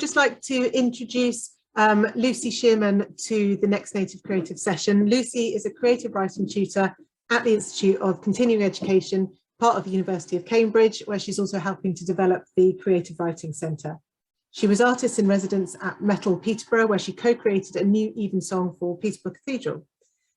just like to introduce Lucy Sheerman to the Next Native Creative Session. Lucy is a creative writing tutor at the Institute of Continuing Education, part of the University of Cambridge, where she's also helping to develop the Creative Writing Centre. She was artist in residence at Metal Peterborough, where she co-created a new evensong for Peterborough Cathedral.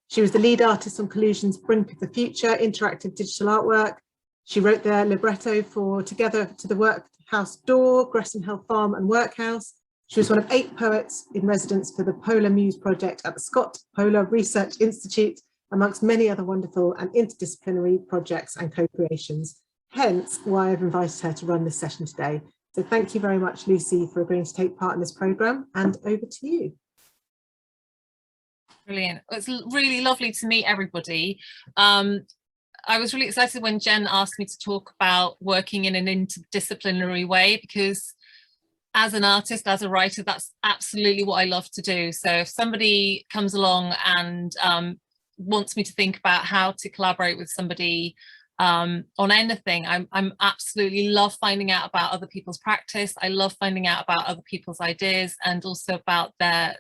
She was the lead artist on Collusion's Brink of the Future interactive digital artwork. She wrote the libretto for Together to the Workhouse Door, Gresham Hill Farm and Workhouse. She was one of 8 poets in residence for the Polar Muse project at the Scott Polar Research Institute, amongst many other wonderful and interdisciplinary projects and co-creations. Hence why I've invited her to run this session today. So thank you very much, Lucy, for agreeing to take part in this programme, and over to you. Brilliant. It's really lovely to meet everybody. I was really excited when Jen asked me to talk about working in an interdisciplinary way, because as an artist, as a writer, that's absolutely what I love to do. So if somebody comes along and wants me to think about how to collaborate with somebody on anything, I'm absolutely love finding out about other people's practice. I love finding out about other people's ideas and also about their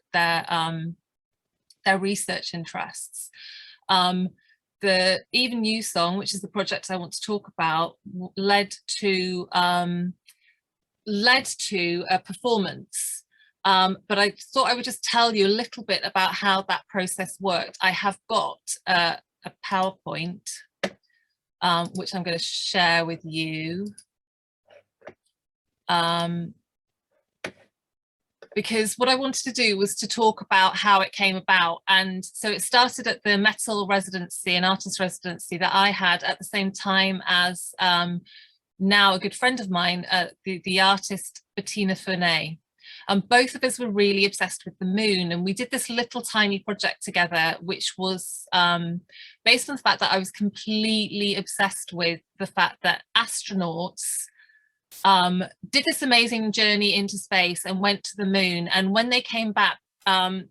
research interests. The Even You song, which is the project I want to talk about, led to a performance, but I thought I would just tell you a little bit about how that process worked. I have got a PowerPoint which I'm going to share with you, because what I wanted to do was to talk about how it came about. And so it started at the Metal residency, an artist residency that I had at the same time as now a good friend of mine, the artist Bettina Fernay. And both of us were really obsessed with the moon, and we did this little tiny project together, which was based on the fact that I was completely obsessed with the fact that astronauts did this amazing journey into space and went to the moon, and when they came back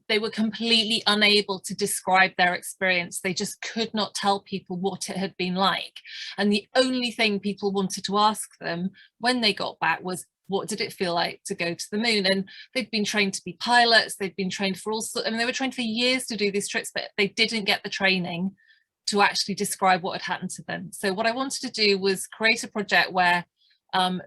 they were completely unable to describe their experience. They just could not tell people what it had been like, and the only thing people wanted to ask them when they got back was, what did it feel like to go to the moon? And they'd been trained to be pilots, they'd been trained for all sorts, I mean, they were trained for years to do these trips, but they didn't get the training to actually describe what had happened to them. So what I wanted to do was create a project where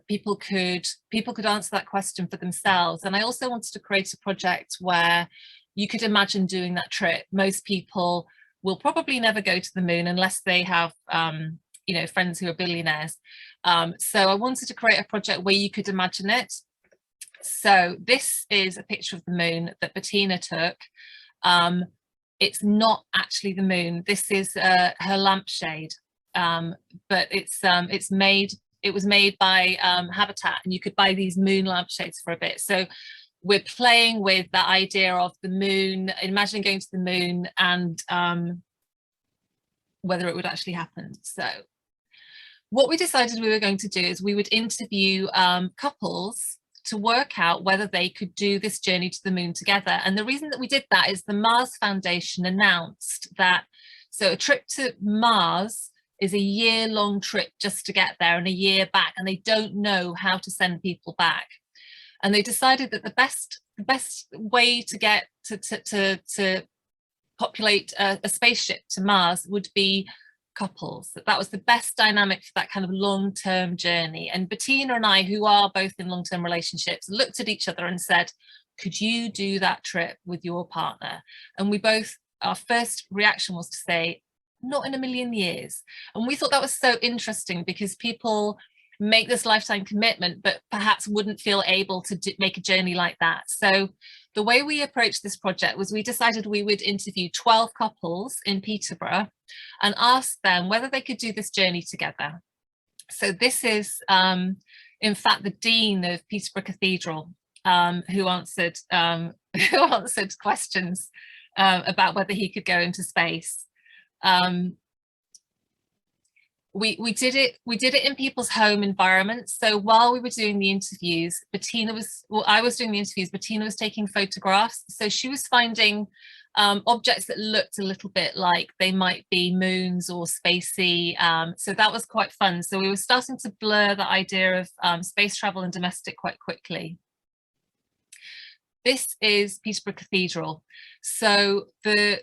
people could answer that question for themselves. And I also wanted to create a project where you could imagine doing that trip. Most people will probably never go to the moon unless they have you know, friends who are billionaires. So I wanted to create a project where you could imagine it. So this is a picture of the moon that Bettina took. It's not actually the moon. This is her lampshade, but it was made by Habitat, and you could buy these moon lampshades for a bit. So we're playing with that idea of the moon, imagining going to the moon, and whether it would actually happen. So what we decided we were going to do is we would interview couples to work out whether they could do this journey to the moon together. And the reason that we did that is the Mars Foundation announced that, so a trip to Mars is a year-long trip just to get there and a year back, and they don't know how to send people back. And they decided that the best way to get to populate a spaceship to Mars would be couples. That was the best dynamic for that kind of long-term journey. And Bettina and I, who are both in long-term relationships, looked at each other and said, could you do that trip with your partner? And we both, our first reaction was to say, not in a million years. And we thought that was so interesting, because people make this lifetime commitment but perhaps wouldn't feel able to make a journey like that. So the way we approached this project was we decided we would interview 12 couples in Peterborough and ask them whether they could do this journey together. So this is in fact the Dean of Peterborough Cathedral who answered questions about whether he could go into space. We did it in people's home environments. So while we were doing the interviews, I was doing the interviews, Bettina was taking photographs. So she was finding objects that looked a little bit like they might be moons or spacey. So that was quite fun. So we were starting to blur the idea of space travel and domestic quite quickly. this is Peterborough Cathedral. So the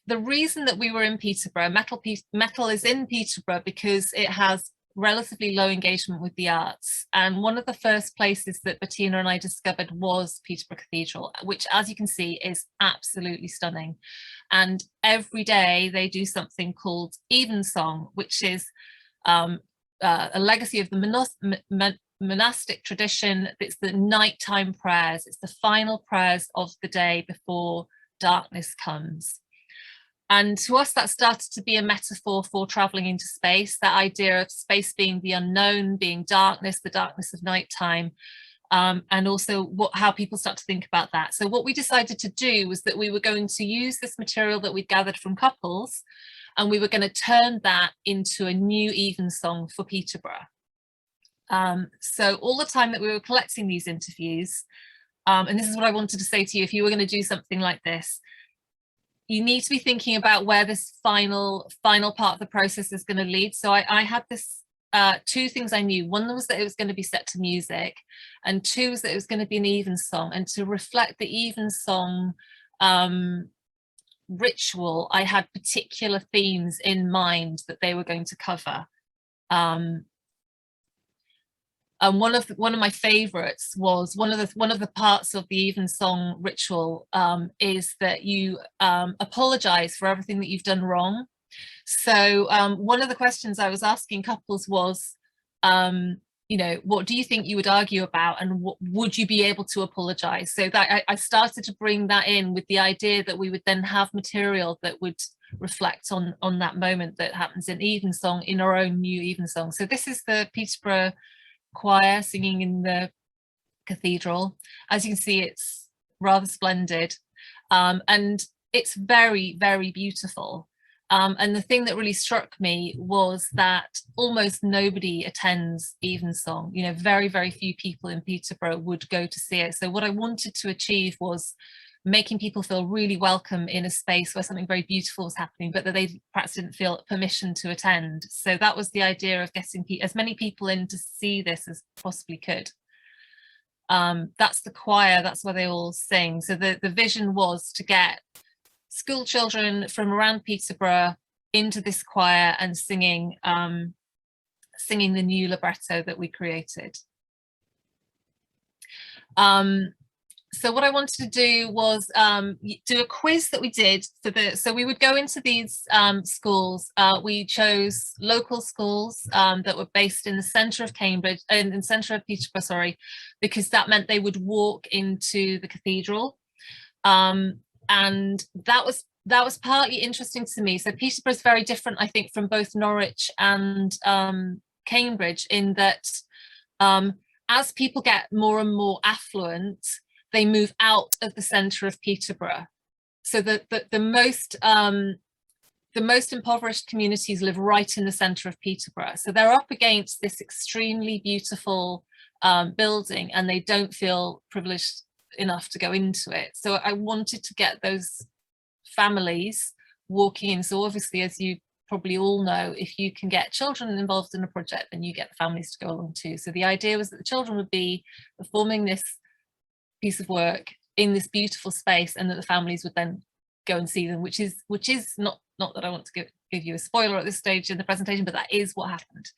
reason that we were in Peterborough, metal is in Peterborough because it has relatively low engagement with the arts. And one of the first places that Bettina and I discovered was Peterborough Cathedral, which, as you can see, is absolutely stunning. And every day they do something called Evensong, which is a legacy of the monastic tradition. It's the nighttime prayers. It's the final prayers of the day before darkness comes. And to us, that started to be a metaphor for traveling into space, that idea of space being the unknown, being darkness, the darkness of nighttime, and also how people start to think about that. So what we decided to do was that we were going to use this material that we'd gathered from couples, and we were going to turn that into a new Evensong for Peterborough. So all the time that we were collecting these interviews, and this is what I wanted to say to you, if you were going to do something like this, you need to be thinking about where this final part of the process is going to lead. So I had this two things I knew. One was that it was going to be set to music, and two was that it was going to be an Evensong. And to reflect the Evensong ritual, I had particular themes in mind that they were going to cover. And one of my favorites was one of the parts of the Evensong ritual is that you apologize for everything that you've done wrong. So one of the questions I was asking couples was, you know, what do you think you would argue about, and what would you be able to apologize? So that I started to bring that in with the idea that we would then have material that would reflect on that moment that happens in Evensong in our own new Evensong. So this is the Peterborough choir singing in the cathedral. As you can see, it's rather splendid, and it's very, very beautiful. And the thing that really struck me was that almost nobody attends Evensong. You know, very, very few people in Peterborough would go to see it. So what I wanted to achieve was making people feel really welcome in a space where something very beautiful was happening, but that they perhaps didn't feel permission to attend. So that was the idea of getting as many people in to see this as possibly could. That's the choir, that's where they all sing. So the vision was to get school children from around Peterborough into this choir and singing singing the new libretto that we created. So what I wanted to do was do a quiz that we did so we would go into these schools. We chose local schools that were based in the centre of Cambridge, in the centre of Peterborough, sorry, because that meant they would walk into the cathedral. And that was partly interesting to me. So Peterborough is very different, I think, from both Norwich and Cambridge, in that as people get more and more affluent, they move out of the centre of Peterborough. So the most impoverished communities live right in the centre of Peterborough. So they're up against this extremely beautiful building, and they don't feel privileged enough to go into it. So I wanted to get those families walking in. So obviously, as you probably all know, if you can get children involved in a project, then you get the families to go along too. So the idea was that the children would be performing this piece of work in this beautiful space, and that the families would then go and see them, which is not that I want to give you a spoiler at this stage in the presentation, but that is what happened.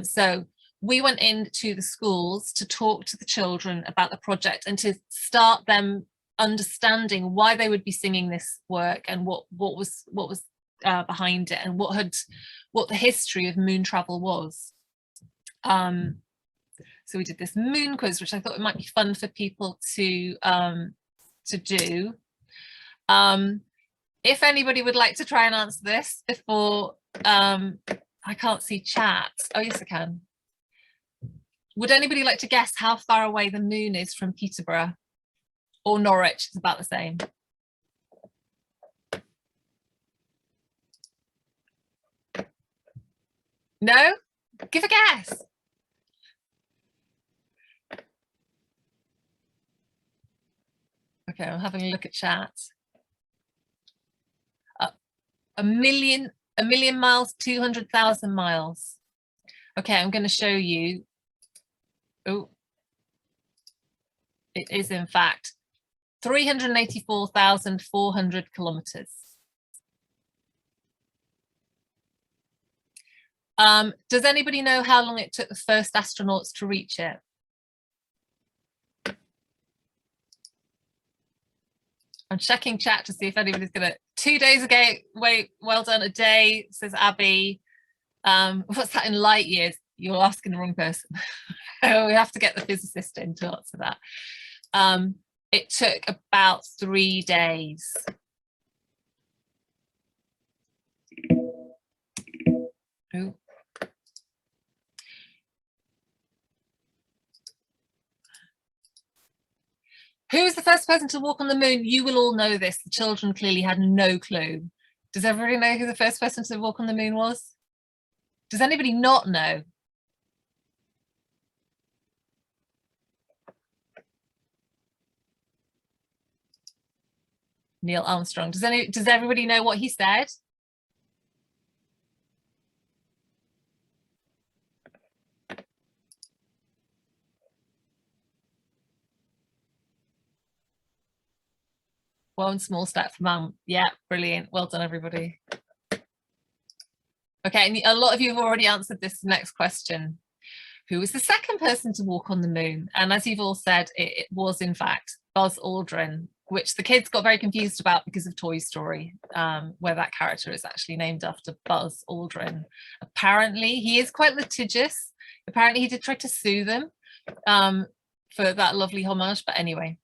So we went into the schools to talk to the children about the project and to start them understanding why they would be singing this work, and what was behind it, and what the history of moon travel was. So we did this moon quiz, which I thought it might be fun for people to do. If anybody would like to try and answer this before, I can't see chat. Oh yes, I can. Would anybody like to guess how far away the moon is from Peterborough or Norwich? It's about the same. No? Give a guess. Okay, I'm having a look at chat. A million miles, 200,000 miles. Okay, I'm going to show you. Oh, is in fact 384,400 kilometers. Does anybody know how long it took the first astronauts to reach it? I'm checking chat to see if anybody's gonna. 2 days ago, wait, well done, a day, says Abby. What's that in light years? You're asking the wrong person. We have to get the physicist in to answer that. It took about 3 days. Ooh. Who was the first person to walk on the moon? You will all know this. The children clearly had no clue. Does everybody know who the first person to walk on the moon was? Does anybody not know? Neil Armstrong. Does everybody know what he said? One small step for mum. Yeah, brilliant. Well done, everybody. Okay, and a lot of you have already answered this next question. Who was the second person to walk on the moon? And as you've all said, it was in fact Buzz Aldrin, which the kids got very confused about because of Toy Story, where that character is actually named after Buzz Aldrin. Apparently, he is quite litigious. Apparently, he did try to sue them for that lovely homage. But anyway,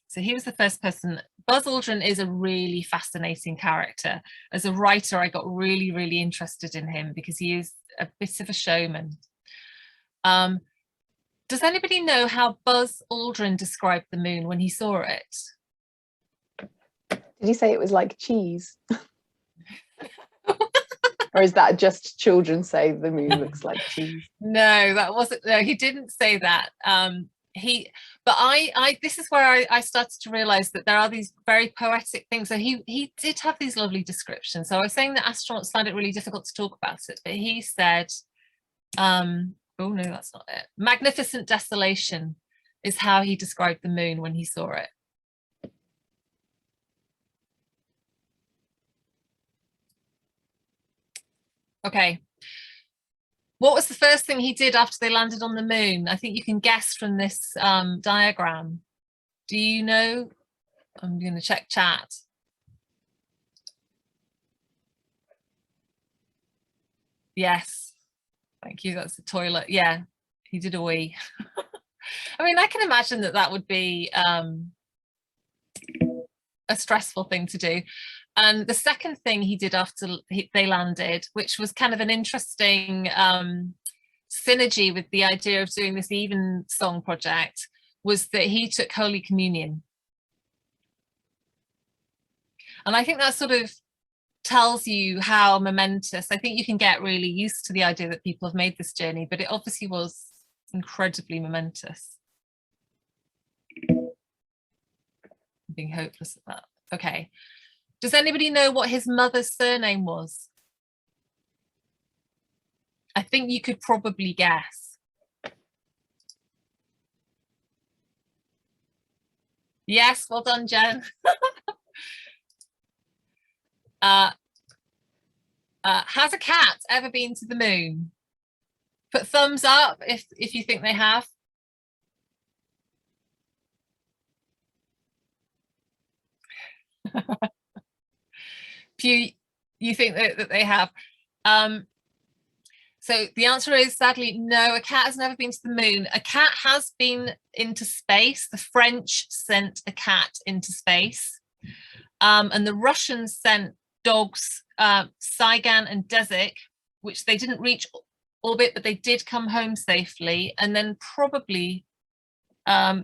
so he was the first person. Buzz Aldrin is a really fascinating character. As a writer, I got really, really interested in him because he is a bit of a showman. Does anybody know how Buzz Aldrin described the moon when he saw it? Did he say it was like cheese? Or is that just children say the moon looks like cheese? No, that wasn't. No, he didn't say that. This is where I started to realize that there are these very poetic things. So he did have these lovely descriptions. So I was saying that astronauts find it really difficult to talk about it, but he said, oh no, that's not it. Magnificent desolation is how he described the moon when he saw it. Okay. What was the first thing he did after they landed on the moon? I think you can guess from this diagram. Do you know? I'm going to check chat. Yes. Thank you. That's the toilet. Yeah, he did a wee. I mean, I can imagine that would be a stressful thing to do. And the second thing he did after they landed, which was kind of an interesting synergy with the idea of doing this Even Song project, was that he took Holy Communion. And I think that sort of tells you how momentous. I think you can get really used to the idea that people have made this journey, but it obviously was incredibly momentous. I'm being hopeless at that. Okay. Does anybody know what his mother's surname was? I think you could probably guess. Yes, well done, Jen. Has a cat ever been to the moon? Put thumbs up if you think they have. You think that they have. So the answer is sadly no, a cat has never been to the moon. A cat has been into space. The French sent a cat into space, and the Russians sent dogs, Saigan and Dezik, which they didn't reach orbit, but they did come home safely. And then probably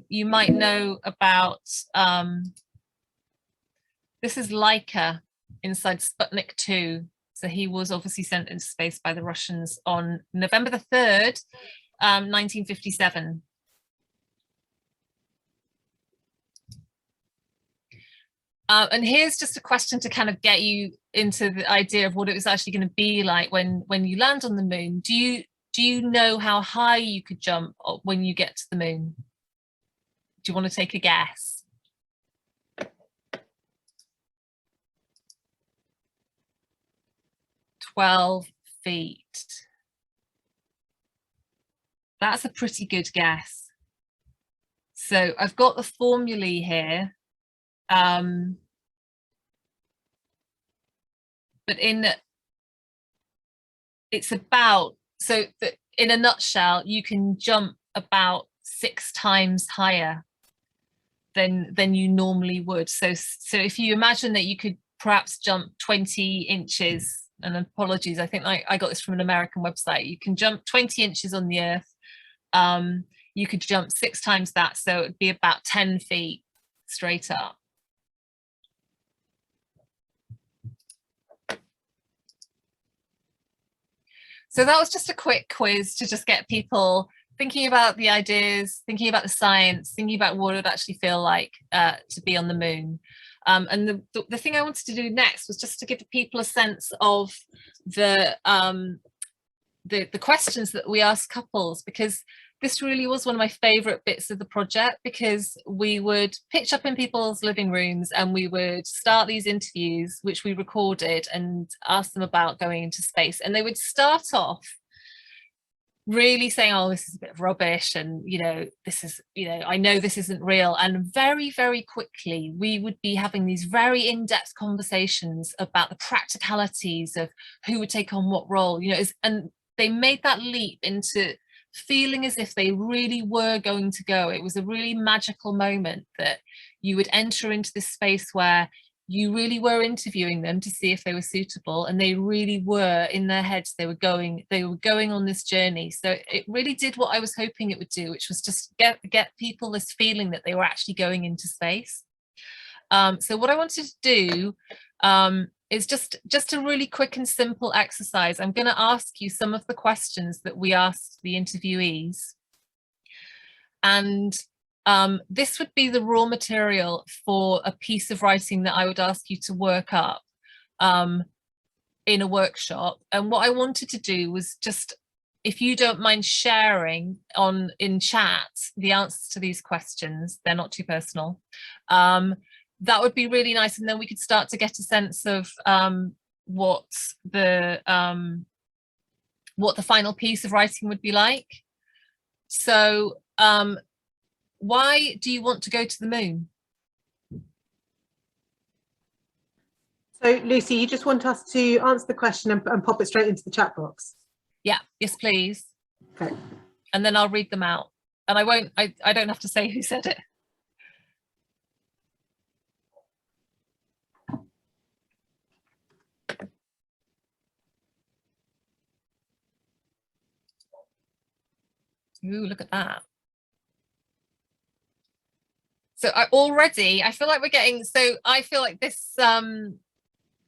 you might know about this is Laika inside Sputnik 2. So he was obviously sent into space by the Russians on November the 3rd, 1957. And here's just a question to kind of get you into the idea of what it was actually going to be like when you land on the moon. Do you know how high you could jump when you get to the moon? Do you want to take a guess? "12 feet. That's a pretty good guess. So I've got the formulae here. But it's about, so that in a nutshell, you can jump about 6 times higher than you normally would. So if you imagine that you could perhaps jump 20 inches, and apologies, I think I got this from an American website, you can jump 20 inches on the earth. You could jump 6 times that, so it'd be about 10 feet straight up. So that was just a quick quiz to just get people thinking about the ideas, thinking about the science, thinking about what it would actually feel like to be on the moon. And the thing I wanted to do next was just to give people a sense of the questions that we ask couples, because this really was one of my favorite bits of the project, because we would pitch up in people's living rooms and we would start these interviews, which we recorded, and ask them about going into space. And they would start off really saying, oh, this is a bit of rubbish, and this is, I know this isn't real. And very, very quickly we would be having these very in-depth conversations about the practicalities of who would take on what role, and they made that leap into feeling as if they really were going to go. It was a really magical moment that you would enter into this space where you really were interviewing them to see if they were suitable, and they really were, in their heads, they were going on this journey. So it really did what I was hoping it would do, which was just get people this feeling that they were actually going into space. So what I wanted to do is just a really quick and simple exercise. I'm going to ask you some of the questions that we asked the interviewees, and this would be the raw material for a piece of writing that I would ask you to work up in a workshop. And what I wanted to do was just, if you don't mind sharing in chat the answers to these questions, they're not too personal, that would be really nice. And then we could start to get a sense of what the final piece of writing would be like. So why do you want to go to the moon? So Lucy, you just want us to answer the question and pop it straight into the chat box? Yeah, yes, please. Okay. And then I'll read them out. And I don't have to say who said it. Ooh, look at that. So I feel like we're getting, so I feel like this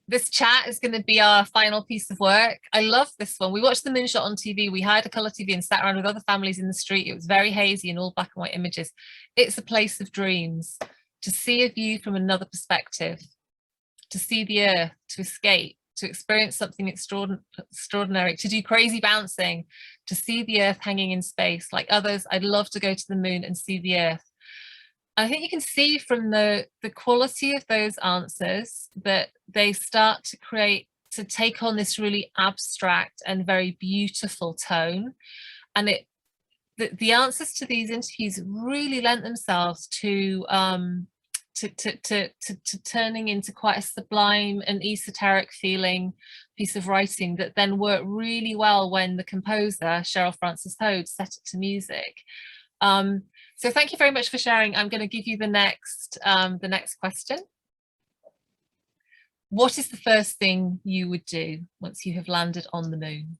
this chat is going to be our final piece of work. I love this one. We watched the moonshot on TV. We hired a colour TV and sat around with other families in the street. It was very hazy and all black and white images. It's a place of dreams, to see a view from another perspective, to see the earth, to escape, to experience something extraordinary, to do crazy bouncing, to see the earth hanging in space. Like others, I'd love to go to the moon and see the earth. I think you can see from the quality of those answers that they start to take on this really abstract and very beautiful tone. And the answers to these interviews really lent themselves to turning into quite a sublime and esoteric feeling piece of writing that then worked really well when the composer, Cheryl Frances Hode, set it to music. So thank you very much for sharing. I'm going to give you the next question. What is the first thing you would do once you have landed on the moon?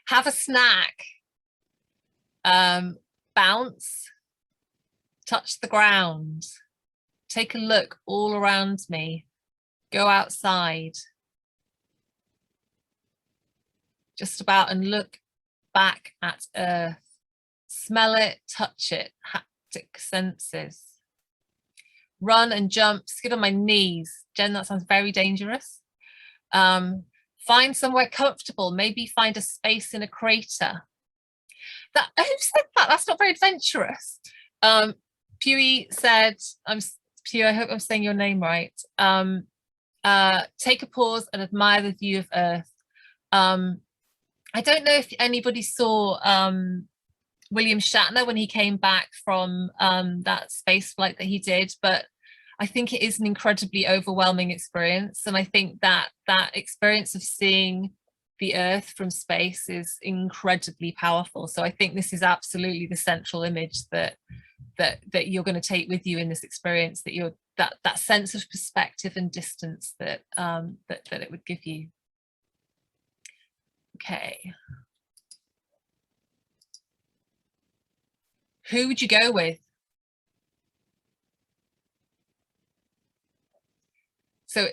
Have a snack, bounce, touch the ground, take a look all around me, go outside, just about, and look back at Earth. Smell it, touch it, haptic senses. Run and jump, skid on my knees. Jen, that sounds very dangerous. Find somewhere comfortable, maybe find a space in a crater. That, who said that? That's not very adventurous. Pewee said, Pew, I hope I'm saying your name right. Take a pause and admire the view of Earth. I don't know if anybody saw William Shatner when he came back from that space flight that he did, but I think it is an incredibly overwhelming experience. And I think that that experience of seeing the Earth from space is incredibly powerful. So I think this is absolutely the central image that you're going to take with you in this experience, that you're that sense of perspective and distance that that it would give you. Okay. Who would you go with? So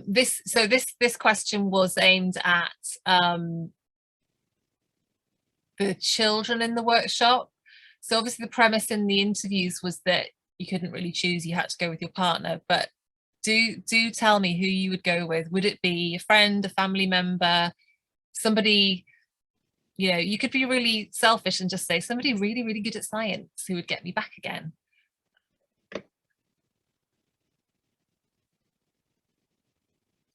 this question was aimed at the children in the workshop. So obviously the premise in the interviews was that you couldn't really choose, you had to go with your partner, but do tell me who you would go with. Would it be a friend, a family member, somebody, you know, you could be really selfish and just say somebody really, really good at science who would get me back again.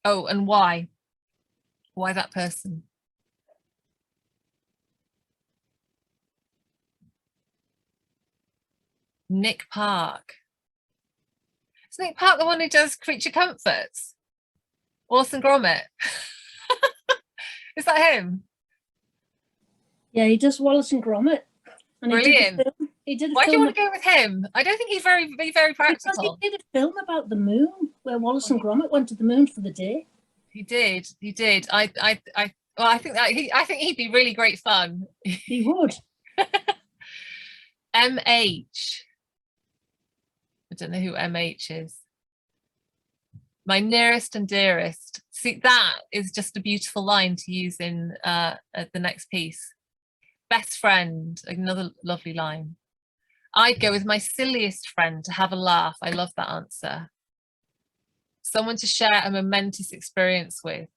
Oh, and why? Why that person? Nick Park. Is Nick Park the one who does Creature Comforts? Wallace and Gromit? Is that him? Yeah, he does Wallace and Gromit. And Brilliant. He did a Why do you film want to go with him? I don't think he's very practical. Because he did a film about the moon where Wallace and Gromit went to the moon for the day. He did. Well, I think he'd be really great fun. He would. MH. I don't know who MH is. My nearest and dearest. See, that is just a beautiful line to use in the next piece. Best friend, another lovely line. I'd go with my silliest friend to have a laugh. I love that answer. Someone to share a momentous experience with,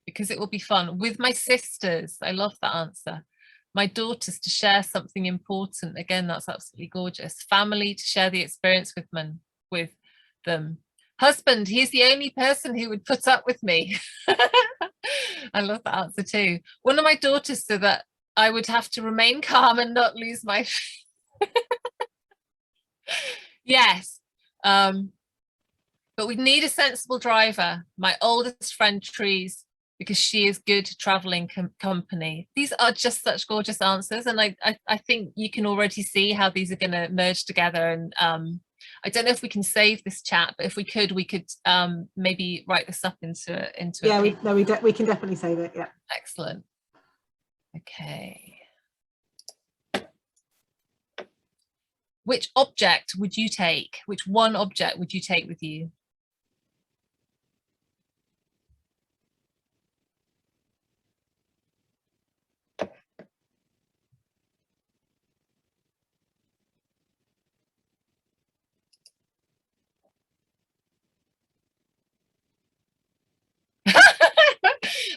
because it will be fun. With my sisters, I love that answer. My daughters to share something important. Again, that's absolutely gorgeous. Family to share the experience with them. Husband, he's the only person who would put up with me. I love that answer too. One of my daughters, so that I would have to remain calm and not lose my yes. But we need a sensible driver. My oldest friend, Trees, because she is good traveling company. These are just such gorgeous answers, and I think you can already see how these are going to merge together. And I don't know if we can save this chat, but if we could maybe write this up into yeah, we can definitely save it. Yeah, excellent. Okay. Which object would you take? Which one object would you take with you?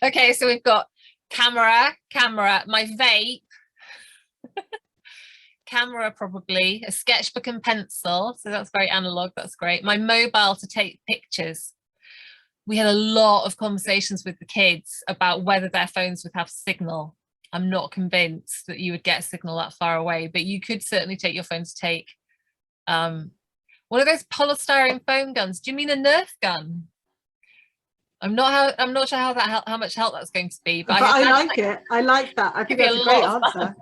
Okay, so we've got camera, my vape, camera probably, a sketchbook and pencil, so that's very analog, that's great. My mobile to take pictures. We had a lot of conversations with the kids about whether their phones would have signal. I'm not convinced that you would get signal that far away, but you could certainly take your phone to take one of those polystyrene foam guns. Do you mean a Nerf gun? I'm not sure how much help that's going to be, but I like it. I like that. I think that's a great answer.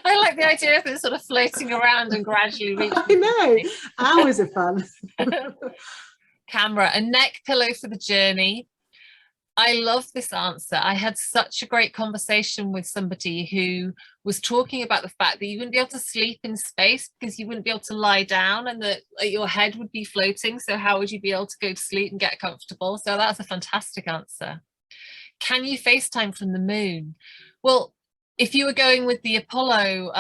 I like the idea of it sort of floating around and gradually reaching. I know, hours of fun. Camera, a neck pillow for the journey. I love this answer. I had such a great conversation with somebody who was talking about the fact that you wouldn't be able to sleep in space because you wouldn't be able to lie down and that your head would be floating. So how would you be able to go to sleep and get comfortable? So that's a fantastic answer. Can you FaceTime from the moon? Well, if you were going with the Apollo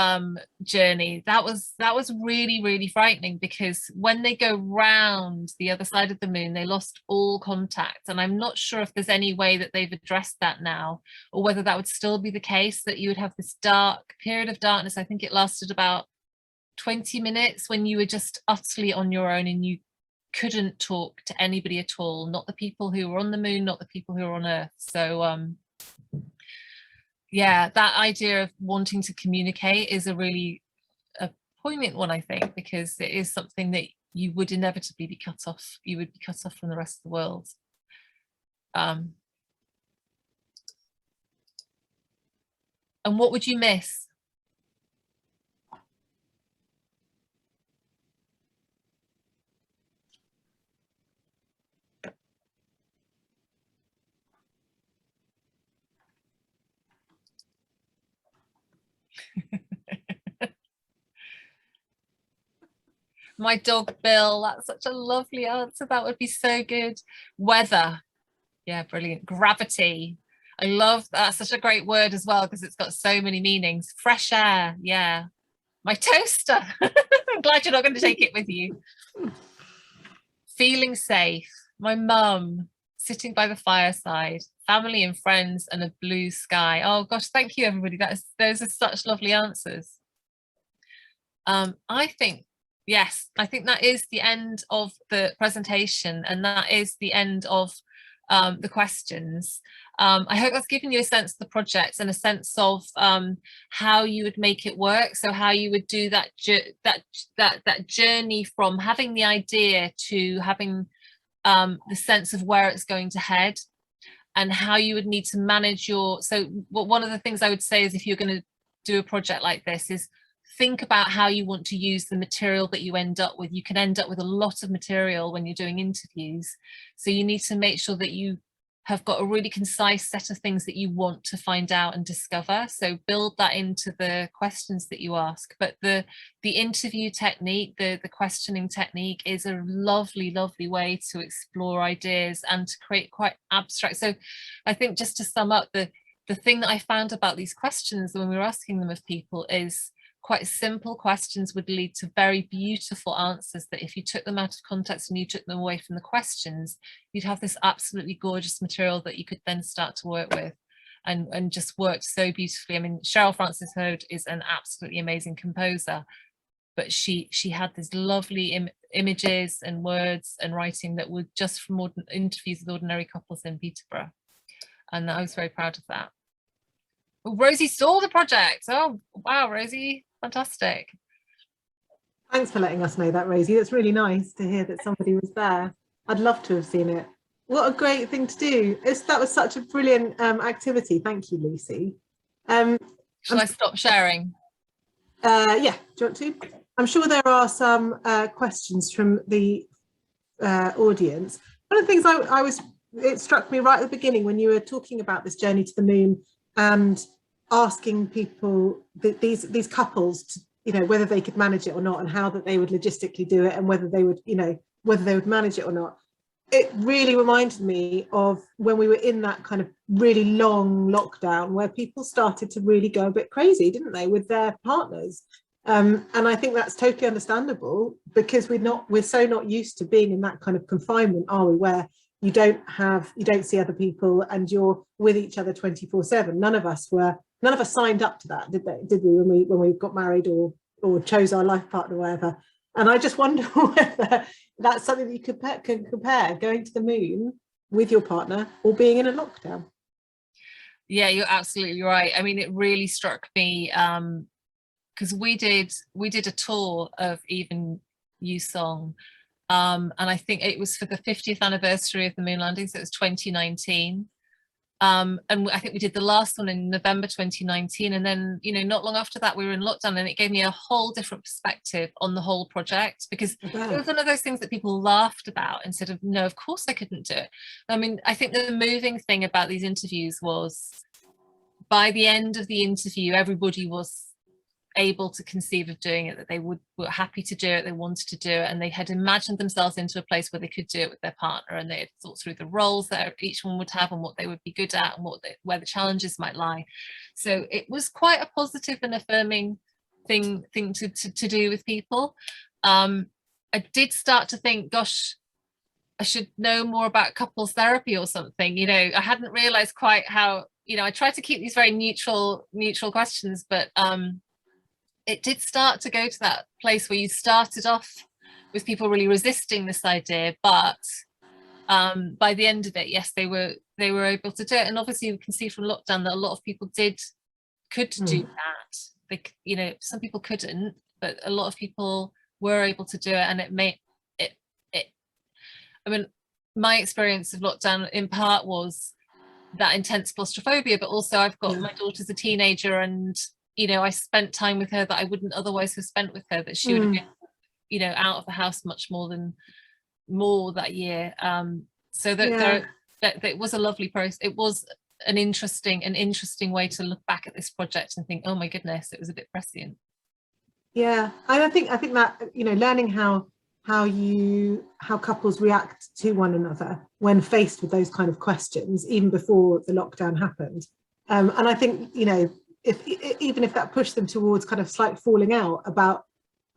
journey, that was really, really frightening, because when they go round the other side of the moon, they lost all contact. And I'm not sure if there's any way that they've addressed that now, or whether that would still be the case, that you would have this dark period of darkness. I think it lasted about 20 minutes when you were just utterly on your own and you couldn't talk to anybody at all, not the people who were on the moon, not the people who were on Earth. So yeah, that idea of wanting to communicate is a really poignant one, I think, because it is something that you would inevitably be cut off. You would be cut off from the rest of the world. And what would you miss? My dog Bill, that's such a lovely answer. That would be so good. Weather, yeah, brilliant. Gravity, I love that. Such a great word as well, because it's got so many meanings. Fresh air, yeah. My toaster. I'm glad you're not going to take it with you. Feeling safe. My mum, sitting by the fireside, family and friends, and a blue sky. Oh gosh, thank you everybody. Those are such lovely answers. I think, yes, I think that is the end of the presentation, and that is the end of the questions. I hope that's given you a sense of the project and a sense of how you would make it work. So how you would do that journey from having the idea to having the sense of where it's going to head, and how you would need to manage your. So one of the things I would say is, if you're going to do a project like this, is think about how you want to use the material that you end up with. You can end up with a lot of material when you're doing interviews. So you need to make sure that you have got a really concise set of things that you want to find out and discover. So build that into the questions that you ask. But the interview technique, the questioning technique, is a lovely, lovely way to explore ideas and to create quite abstract. So I think, just to sum up, the thing that I found about these questions when we were asking them of people is, quite simple questions would lead to very beautiful answers that, if you took them out of context and you took them away from the questions, you'd have this absolutely gorgeous material that you could then start to work with, and just worked so beautifully. I mean, Cheryl Frances Hode is an absolutely amazing composer, but she had these lovely images and words and writing that were just from interviews with ordinary couples in Peterborough, and I was very proud of that. Oh, Rosie saw the project. Oh wow, Rosie, fantastic. Thanks for letting us know that, Rosie. That's really nice to hear that somebody was there. I'd love to have seen it. What a great thing to do. That was such a brilliant activity. Thank you, Lucy. Shall I stop sharing? Yeah, do you want to? I'm sure there are some questions from the audience. One of the things it struck me right at the beginning when you were talking about this journey to the moon, and asking people, these couples, to, whether they could manage it or not, and how that they would logistically do it, and whether they would manage it or not. It really reminded me of when we were in that kind of really long lockdown, where people started to really go a bit crazy, didn't they, with their partners? And I think that's totally understandable, because we're so not used to being in that kind of confinement, are we, where you don't see other people and you're with each other 24/7. None of us signed up to that, did we, when we got married or chose our life partner or whatever. And I just wonder whether that's something that you can compare, going to the moon with your partner or being in a lockdown. Yeah, you're absolutely right. I mean, it really struck me, because we did a tour of Even You Song, and I think it was for the 50th anniversary of the moon landing, so it was 2019. And I think we did the last one in November 2019, and then not long after that we were in lockdown, and it gave me a whole different perspective on the whole project, because it was one of those things that people laughed about and said, no, of course I couldn't do it. I mean, I think the moving thing about these interviews was, by the end of the interview, everybody was able to conceive of doing it, that they were happy to do it, they wanted to do it, and they had imagined themselves into a place where they could do it with their partner, and they had thought through the roles that each one would have and what they would be good at and where the challenges might lie. So it was quite a positive and affirming thing to do with people. I did start to think, gosh, I should know more about couples therapy or something. You know, I hadn't realized quite how, you know, I tried to keep these very neutral questions, but it did start to go to that place where you started off with people really resisting this idea, but by the end of it, yes, they were able to do it. And obviously we can see from lockdown that a lot of people could do that. They, you know, some people couldn't, but a lot of people were able to do it, and I mean, my experience of lockdown in part was that intense claustrophobia, but also I've got my daughter's a teenager, and you know, I spent time with her that I wouldn't otherwise have spent with her, that she would have been, you know, out of the house much more that year. So that it was a lovely process. It was an interesting way to look back at this project and think, oh my goodness, it was a bit prescient. Yeah, and I think that, you know, learning how couples react to one another when faced with those kind of questions, even before the lockdown happened. And I think, you know, even if that pushed them towards kind of slight falling out about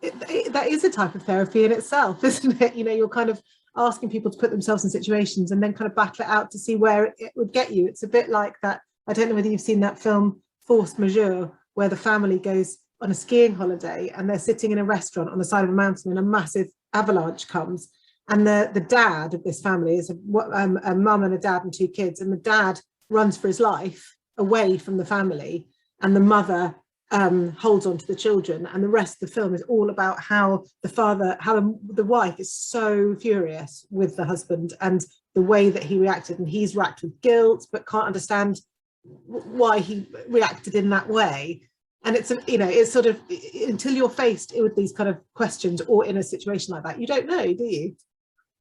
it, that is a type of therapy in itself, isn't it? You know, you're kind of asking people to put themselves in situations and then kind of battle it out to see where it would get you. It's a bit like that. I don't know whether you've seen that film Force Majeure, where the family goes on a skiing holiday and they're sitting in a restaurant on the side of a mountain and a massive avalanche comes, and the dad of this family is a mum and a dad and two kids, and the dad runs for his life away from the family, and the mother holds on to the children, and the rest of the film is all about how the wife is so furious with the husband and the way that he reacted, and he's racked with guilt but can't understand why he reacted in that way. And it's, you know, it's sort of, until you're faced with these kind of questions or in a situation like that, you don't know, do you?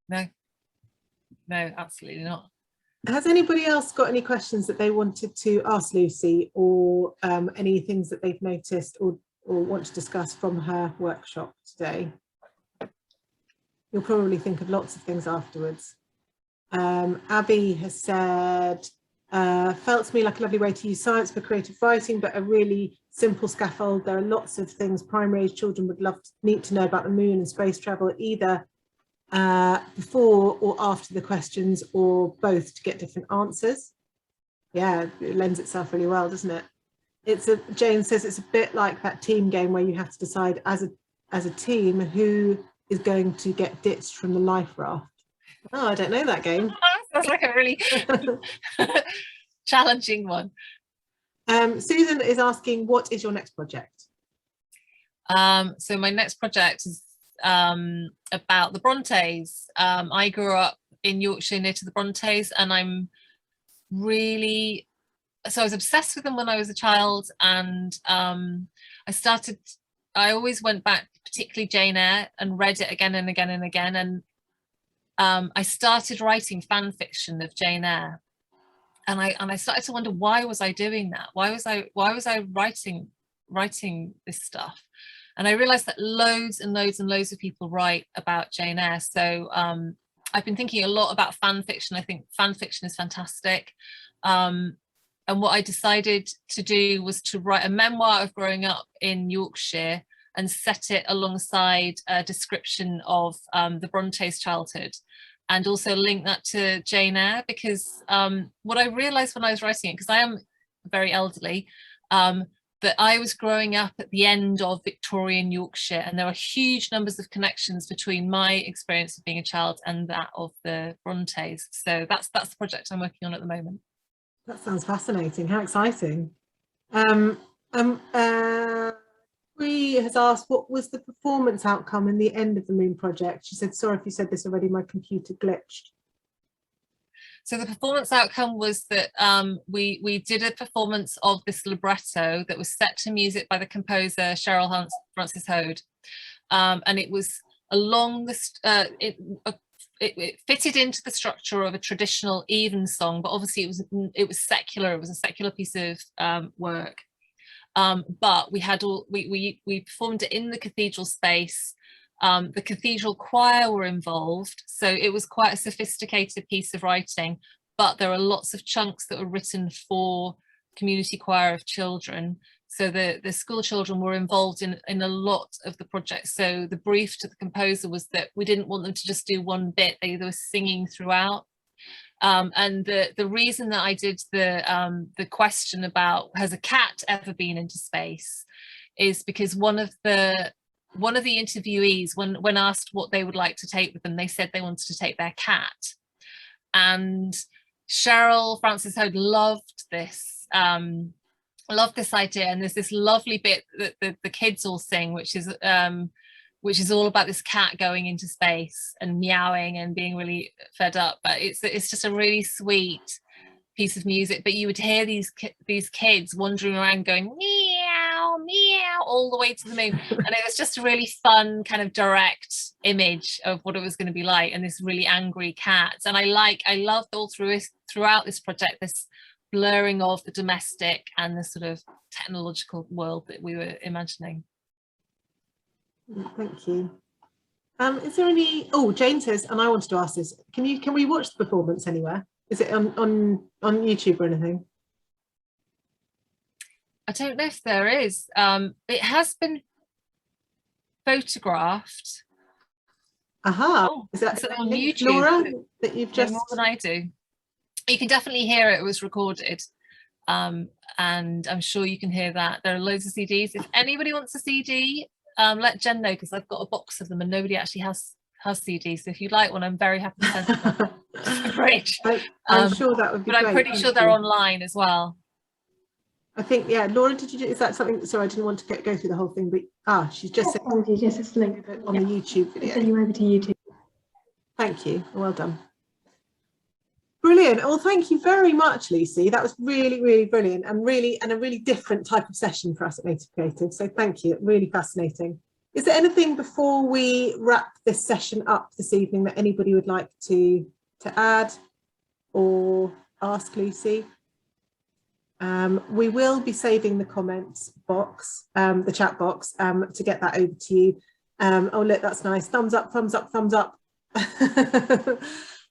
No, absolutely not. Has anybody else got any questions that they wanted to ask Lucy, or any things that they've noticed or want to discuss from her workshop today? You'll probably think of lots of things afterwards. Abby has said, felt to me like a lovely way to use science for creative writing, but a really simple scaffold. There are lots of things primary age children would need to know about the moon and space travel, either before or after the questions, or both, to get different answers. Yeah, it lends itself really well, doesn't it? Jane says it's a bit like that team game where you have to decide as a team who is going to get ditched from the life raft. Oh, I don't know that game. Sounds like a really challenging one. Susan is asking, what is your next project? So my next project is about the Brontes. I grew up in Yorkshire near to the Brontes, and I was obsessed with them when I was a child, and I always went back, particularly Jane Eyre, and read it again and again and again, and I started writing fan fiction of Jane Eyre, and I started to wonder, why was I doing that? Why was I writing this stuff? And I realized that loads and loads and loads of people write about Jane Eyre. So I've been thinking a lot about fan fiction. I think fan fiction is fantastic. And what I decided to do was to write a memoir of growing up in Yorkshire and set it alongside a description of the Brontes' childhood, and also link that to Jane Eyre, because what I realized when I was writing it, because I am very elderly, that I was growing up at the end of Victorian Yorkshire, and there are huge numbers of connections between my experience of being a child and that of the Brontes. So that's the project I'm working on at the moment. That sounds fascinating. How exciting. Bree has asked, what was the performance outcome in the end of the Moon project? She said, sorry if you said this already, my computer glitched. So the performance outcome was that we did a performance of this libretto that was set to music by the composer Cheryl Frances Hode, and it was along the it fitted into the structure of a traditional even song, but obviously it was secular. It was a secular piece of work, but we performed it in the cathedral space. The cathedral choir were involved, so it was quite a sophisticated piece of writing, but there are lots of chunks that were written for community choir of children. So the school children were involved in a lot of the project. So the brief to the composer was that we didn't want them to just do one bit, they were singing throughout. And the reason that I did the question about has a cat ever been into space is because one of the interviewees, when asked what they would like to take with them, they said they wanted to take their cat. And Cheryl Francis Hode loved this idea, and there's this lovely bit that the kids all sing, which is all about this cat going into space and meowing and being really fed up. But it's just a really sweet piece of music. But you would hear these kids wandering around going meow meow all the way to the moon, and it was just a really fun kind of direct image of what it was going to be like, and this really angry cat. And I loved all throughout this project this blurring of the domestic and the sort of technological world that we were imagining. Thank you. Is there any? Oh, Jane says, and I wanted to ask this: can we watch the performance anywhere? Is it on YouTube or anything? I don't know if there is. It has been photographed. Aha! Oh, is that on YouTube, Laura? That you've just more than I do. You can definitely hear it was recorded, and I'm sure you can hear that. There are loads of CDs. If anybody wants a CD, let Jen know, because I've got a box of them and nobody actually has CDs. So if you'd like one, I'm very happy to send them to the bridge. I'm sure that would be but great. I'm pretty sure they're online as well. I think, yeah. Laura, is that something? Sorry, I didn't want to go through the whole thing, but she's just said yes, it's linked on the YouTube video. I'll send you over to YouTube. Thank you. Well done. Brilliant. Well, thank you very much, Lucy. That was really, really brilliant, and a really different type of session for us at Native Creative. So thank you. Really fascinating. Is there anything before we wrap this session up this evening that anybody would like to add or ask Lucy? We will be saving the comments box, the chat box, to get that over to you. Oh, look, that's nice. Thumbs up, thumbs up, thumbs up.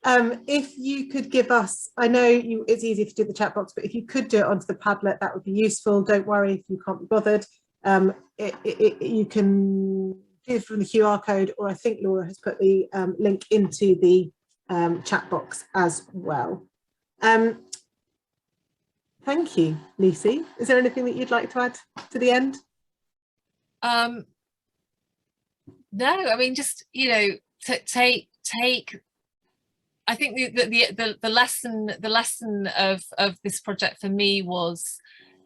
If you could give us, I know it's easy to do the chat box, but if you could do it onto the Padlet, that would be useful. Don't worry if you can't be bothered. You can do it from the QR code, or I think Laura has put the link into the chat box as well. Thank you, Lucy. Is there anything that you'd like to add to the end? No, I mean, just, take. I think the lesson of this project for me was,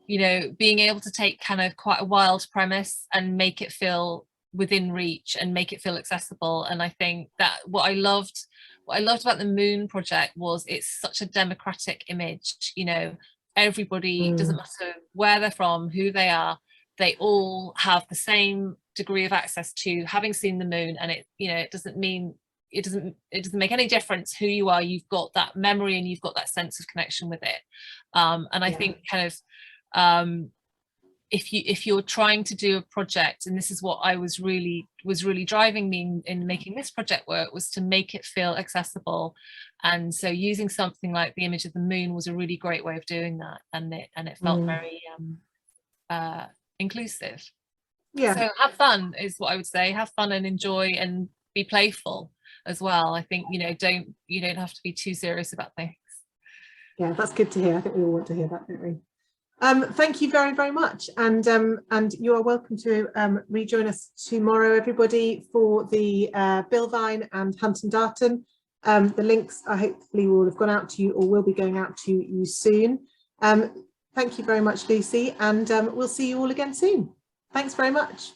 being able to take kind of quite a wild premise and make it feel within reach and make it feel accessible. And I think that what I loved about the Moon project was it's such a democratic image. Everybody, doesn't matter where they're from, who they are, they all have the same degree of access to having seen the moon. And it doesn't make any difference who you are. You've got that memory and you've got that sense of connection with it. And I think kind of if you're trying to do a project, and this is what I was really driving me in making this project work, was to make it feel accessible. And so using something like the image of the moon was a really great way of doing that, and it felt very inclusive. Yeah. So have fun is what I would say. Have fun and enjoy and be playful as well. I think you don't have to be too serious about things. Yeah, that's good to hear. I think we all want to hear that, don't we? Thank you very, very much, and you are welcome to rejoin us tomorrow, everybody, for the Bilvine and Hunt and Darton. The links hopefully will have gone out to you or will be going out to you soon. Thank you very much, Lucy, and we'll see you all again soon. Thanks very much.